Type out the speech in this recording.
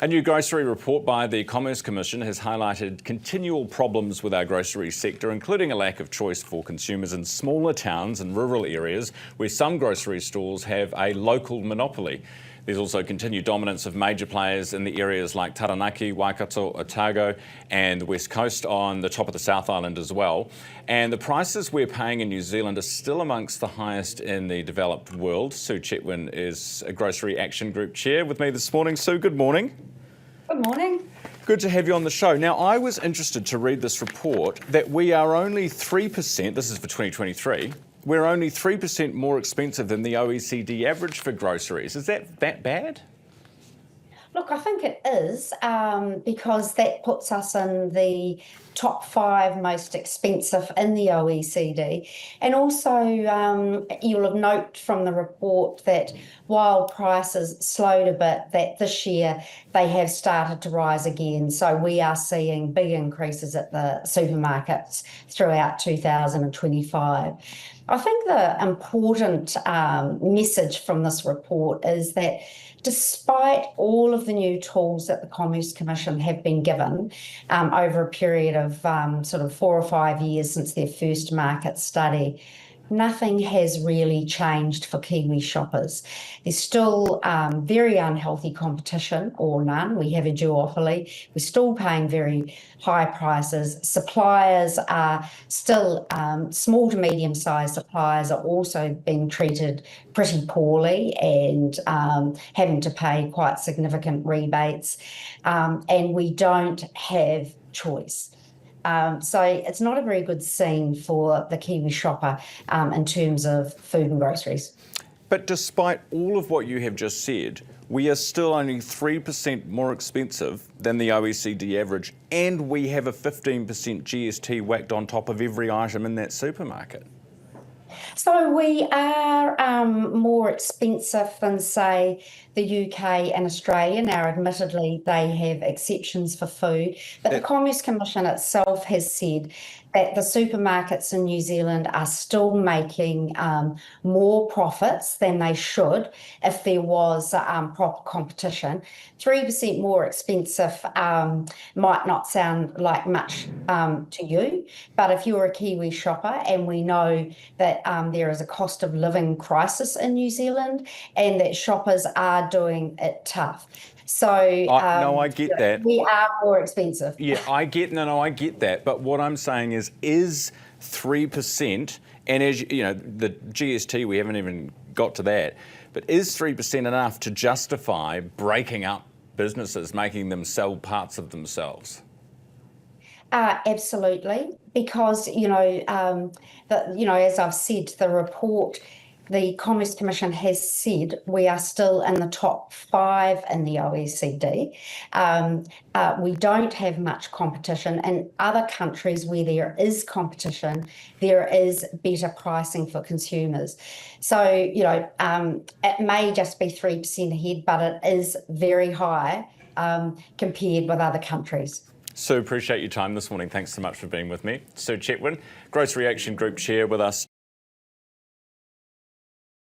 A new grocery report by the Commerce Commission has highlighted continual problems with our grocery sector, including a lack of choice for consumers in smaller towns and rural areas where some grocery stores have a local monopoly. There's also continued dominance of major players in the areas like Taranaki, Waikato, Otago and the West Coast on the top of the South Island as well. And the prices we're paying in New Zealand are still amongst the highest in the developed world. Sue Chetwin is a Grocery Action Group Chair with me this morning. Sue, good morning. Good morning. Good to have you on the show. Now, I was interested to read this report that we are only 3%, this is for 2023, we're only 3% more expensive than the OECD average for groceries. Is that bad? Look, I think it is because that puts us in the top 5 most expensive in the OECD. And also, you'll have noted from the report that while prices slowed a bit, that this year they have started to rise again. So we are seeing big increases at the supermarkets throughout 2025. I think the important message from this report is that despite all of the new tools that the Commerce Commission have been given over a period of sort of 4 or 5 years since their first market study, nothing has really changed for Kiwi shoppers. There's still very unhealthy competition, or none. We have a duopoly. We're still paying very high prices. Suppliers are still, small to medium-sized suppliers are also being treated pretty poorly and having to pay quite significant rebates. And we don't have choice. So it's not a very good scene for the Kiwi shopper in terms of food and groceries. But despite all of what you have just said, we are still only 3% more expensive than the OECD average, and we have a 15% GST whacked on top of every item in that supermarket. So we are more expensive than, say, the UK and Australia. Now, admittedly, they have exceptions for food, but the Commerce Commission itself has said that the supermarkets in New Zealand are still making more profits than they should if there was proper competition. 3% more expensive might not sound like much to you, but if you're a Kiwi shopper, and we know that there is a cost of living crisis in New Zealand and that shoppers are doing it tough. So no, I get that. We are more expensive. Yeah, I get that. But what I'm saying is 3%, and as you know, the GST, we haven't even got to that, but is 3% enough to justify breaking up businesses, making them sell parts of themselves? Absolutely, because as I've said, the report, the Commerce Commission has said we are still in the top 5 in the OECD. We don't have much competition. In other countries where there is competition, there is better pricing for consumers. So, it may just be 3% ahead, but it is very high compared with other countries. Sue, appreciate your time this morning. Thanks so much for being with me. Sue Chetwin, Grocery Action Group Chair with us.